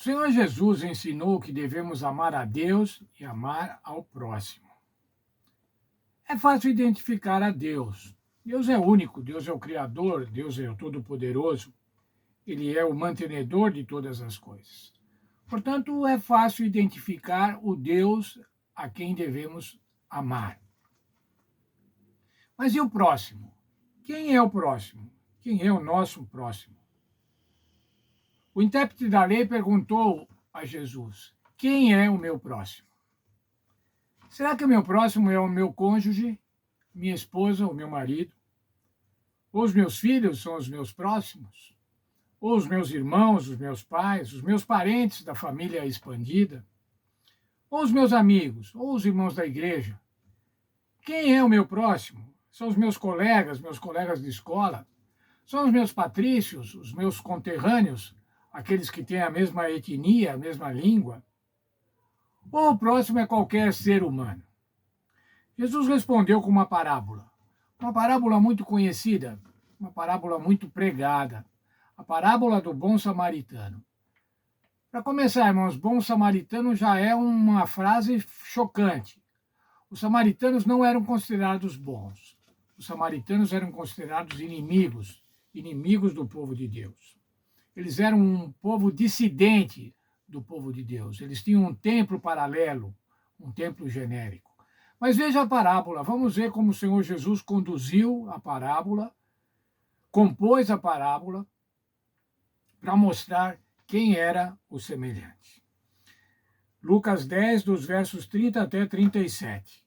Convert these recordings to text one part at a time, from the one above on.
O Senhor Jesus ensinou que devemos amar a Deus e amar ao próximo. É fácil identificar a Deus. Deus é único, Deus é o Criador, Deus é o Todo-Poderoso, Ele é o mantenedor de todas as coisas. Portanto, é fácil identificar o Deus a quem devemos amar. Mas e o próximo? Quem é o próximo? Quem é o nosso próximo? O intérprete da lei perguntou a Jesus: quem é o meu próximo? Será que o meu próximo é o meu cônjuge, minha esposa, o meu marido? Ou os meus filhos são os meus próximos? Ou os meus irmãos, os meus pais, os meus parentes da família expandida? Ou os meus amigos, ou os irmãos da igreja? Quem é o meu próximo? São os meus colegas de escola? São os meus patrícios, os meus conterrâneos, aqueles que têm a mesma etnia, a mesma língua? Ou o próximo é qualquer ser humano? Jesus respondeu com uma parábola muito conhecida, uma parábola muito pregada, a parábola do bom samaritano. Para começar, irmãos, bom samaritano já é uma frase chocante. Os samaritanos não eram considerados bons. Os samaritanos eram considerados inimigos do povo de Deus. Eles eram um povo dissidente do povo de Deus. Eles tinham um templo paralelo, um templo genérico. Mas veja a parábola, vamos ver como o Senhor Jesus conduziu a parábola, compôs a parábola, para mostrar quem era o semelhante. Lucas 10, dos versos 30 até 37.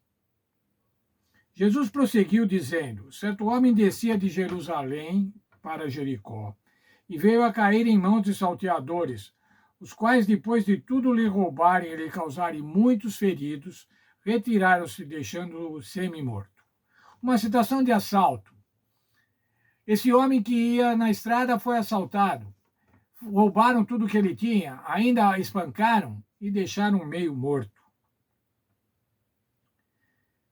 Jesus prosseguiu dizendo: certo homem descia de Jerusalém para Jericó e veio a cair em mãos de salteadores, os quais, depois de tudo lhe roubarem e lhe causarem muitos feridos, retiraram-se, deixando-o semi-morto. Uma situação de assalto. Esse homem que ia na estrada foi assaltado. Roubaram tudo que ele tinha, ainda espancaram e deixaram meio morto.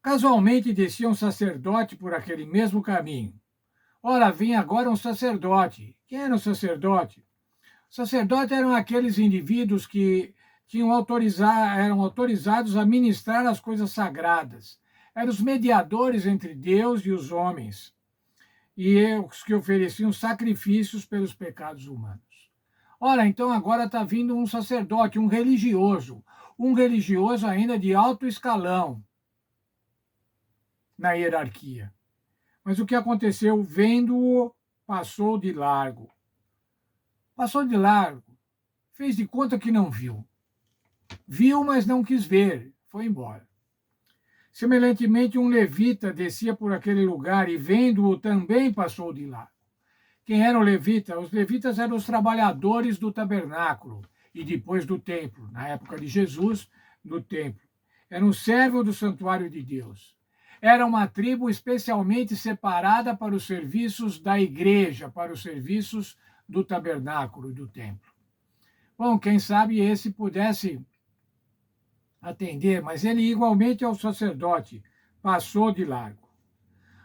Casualmente descia um sacerdote por aquele mesmo caminho. Ora, vinha agora um sacerdote. Quem era o sacerdote? Os sacerdotes eram aqueles indivíduos que eram autorizados a ministrar as coisas sagradas. Eram os mediadores entre Deus e os homens. E os que ofereciam sacrifícios pelos pecados humanos. Ora, então agora está vindo um sacerdote, um religioso ainda de alto escalão na hierarquia. Mas o que aconteceu? Vendo-o, passou de largo. Passou de largo. Fez de conta que não viu. Viu, mas não quis ver. Foi embora. Semelhantemente, um levita descia por aquele lugar e, vendo-o, também passou de largo. Quem eram levitas? Os levitas eram os trabalhadores do tabernáculo e depois do templo, na época de Jesus, do templo. Eram servos do santuário de Deus. Era uma tribo especialmente separada para os serviços da igreja, para os serviços do tabernáculo e do templo. Bom, quem sabe esse pudesse atender, mas ele igualmente ao sacerdote passou de largo.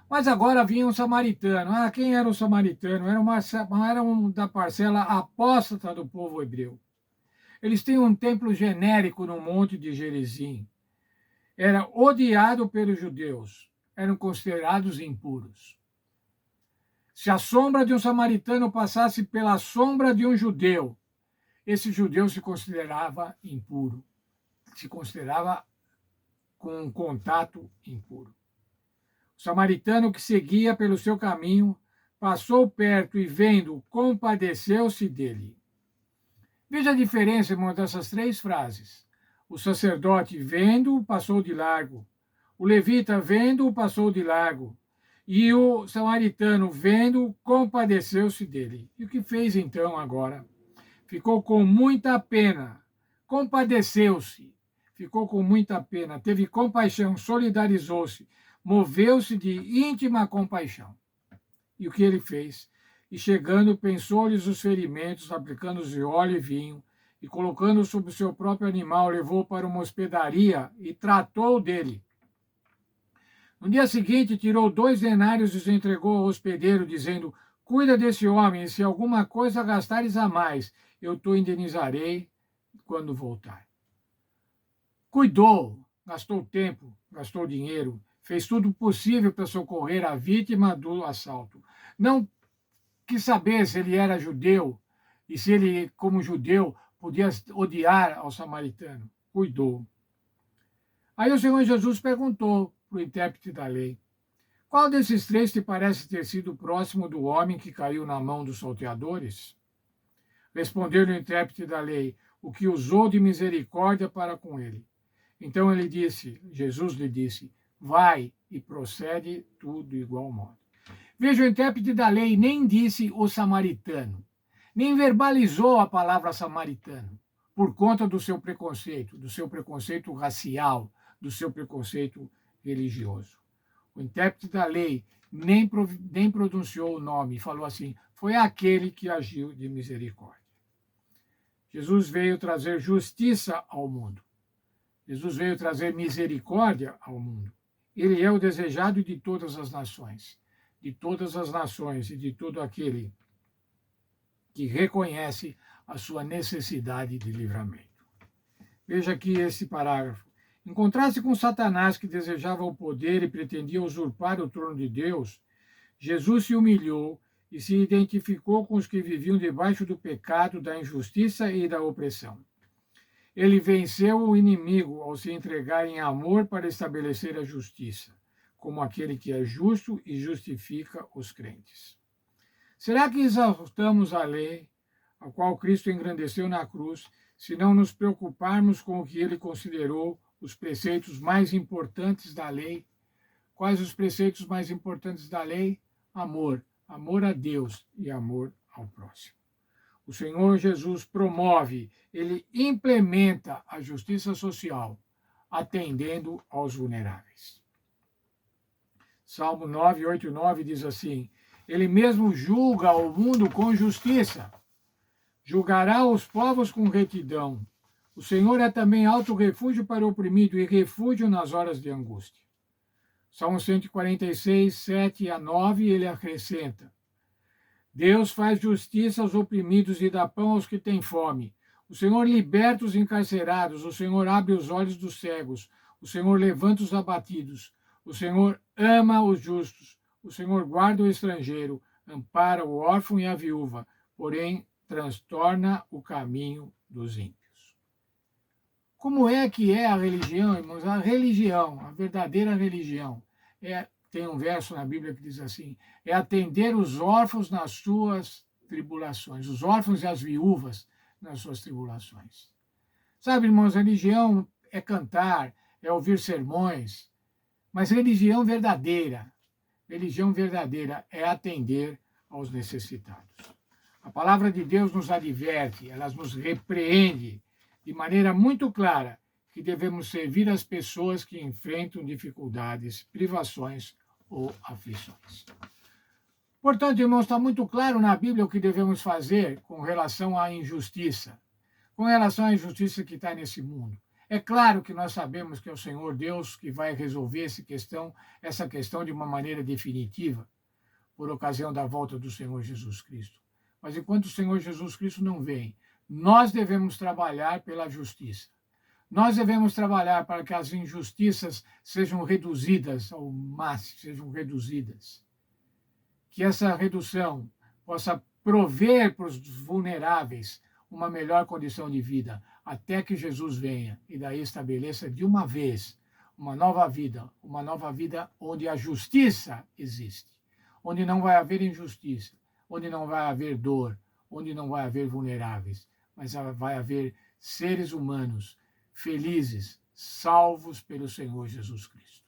Mas agora vinha um samaritano. Quem era o samaritano? Era um da parcela apóstata do povo hebreu. Eles tinham um templo genérico no Monte de Gerizim. Era odiado pelos judeus. Eram considerados impuros. Se a sombra de um samaritano passasse pela sombra de um judeu, esse judeu se considerava impuro. Se considerava com um contato impuro. O samaritano que seguia pelo seu caminho passou perto e, vendo, compadeceu-se dele. Veja a diferença, irmão, dessas três frases. O sacerdote, vendo, passou de largo. O levita, vendo, passou de largo. E o samaritano, vendo, compadeceu-se dele. E o que fez então agora? Ficou com muita pena. Compadeceu-se. Ficou com muita pena. Teve compaixão, solidarizou-se. Moveu-se de íntima compaixão. E o que ele fez? E chegando, pensou-lhes os ferimentos, aplicando-lhe óleo e vinho, e colocando sobre o seu próprio animal, levou para uma hospedaria e tratou dele. No dia seguinte, tirou 2 denários e os entregou ao hospedeiro, dizendo: cuida desse homem, e se alguma coisa gastares a mais, eu te indenizarei quando voltar. Cuidou, gastou tempo, gastou dinheiro, fez tudo possível para socorrer a vítima do assalto. Não quis saber se ele era judeu e se ele, como judeu, podia odiar ao samaritano. Cuidou. Aí o Senhor Jesus perguntou para o intérprete da lei: qual desses três te parece ter sido próximo do homem que caiu na mão dos salteadores? Respondeu-lhe o intérprete da lei: o que usou de misericórdia para com ele. Então Jesus lhe disse: vai e procede tudo de igual modo. Veja, o intérprete da lei nem disse o samaritano, nem verbalizou a palavra samaritano, por conta do seu preconceito racial, do seu preconceito religioso. O intérprete da lei nem pronunciou o nome, falou assim: foi aquele que agiu de misericórdia. Jesus veio trazer justiça ao mundo. Jesus veio trazer misericórdia ao mundo. Ele é o desejado de todas as nações e de todo aquele que reconhece a sua necessidade de livramento. Veja aqui esse parágrafo. Em contraste com Satanás, que desejava o poder e pretendia usurpar o trono de Deus, Jesus se humilhou e se identificou com os que viviam debaixo do pecado, da injustiça e da opressão. Ele venceu o inimigo ao se entregar em amor para estabelecer a justiça, como aquele que é justo e justifica os crentes. Será que exaltamos a lei, a qual Cristo engrandeceu na cruz, se não nos preocuparmos com o que ele considerou os preceitos mais importantes da lei? Quais os preceitos mais importantes da lei? Amor. Amor a Deus e amor ao próximo. O Senhor Jesus promove, ele implementa a justiça social, atendendo aos vulneráveis. Salmo 9, 8 e 9 diz assim: ele mesmo julga o mundo com justiça, julgará os povos com retidão. O Senhor é também alto refúgio para o oprimido e refúgio nas horas de angústia. Salmo 146, 7 a 9, ele acrescenta: Deus faz justiça aos oprimidos e dá pão aos que têm fome. O Senhor liberta os encarcerados, o Senhor abre os olhos dos cegos, o Senhor levanta os abatidos, o Senhor ama os justos, o Senhor guarda o estrangeiro, ampara o órfão e a viúva, porém transtorna o caminho dos ímpios. Como é que é a religião, irmãos? A religião, a verdadeira religião, tem um verso na Bíblia que diz assim: é atender os órfãos nas suas tribulações, os órfãos e as viúvas nas suas tribulações. Sabe, irmãos, religião é cantar, é ouvir sermões, mas religião verdadeira é atender aos necessitados. A palavra de Deus nos adverte, ela nos repreende de maneira muito clara que devemos servir as pessoas que enfrentam dificuldades, privações ou aflições. Portanto, irmãos, está muito claro na Bíblia o que devemos fazer com relação à injustiça, com relação à injustiça que está nesse mundo. É claro que nós sabemos que é o Senhor Deus que vai resolver essa questão de uma maneira definitiva, por ocasião da volta do Senhor Jesus Cristo. Mas enquanto o Senhor Jesus Cristo não vem, nós devemos trabalhar pela justiça. Nós devemos trabalhar para que as injustiças sejam reduzidas ao máximo, sejam reduzidas. Que essa redução possa prover para os vulneráveis uma melhor condição de vida, até que Jesus venha e daí estabeleça de uma vez uma nova vida onde a justiça existe, onde não vai haver injustiça, onde não vai haver dor, onde não vai haver vulneráveis, mas vai haver seres humanos felizes, salvos pelo Senhor Jesus Cristo.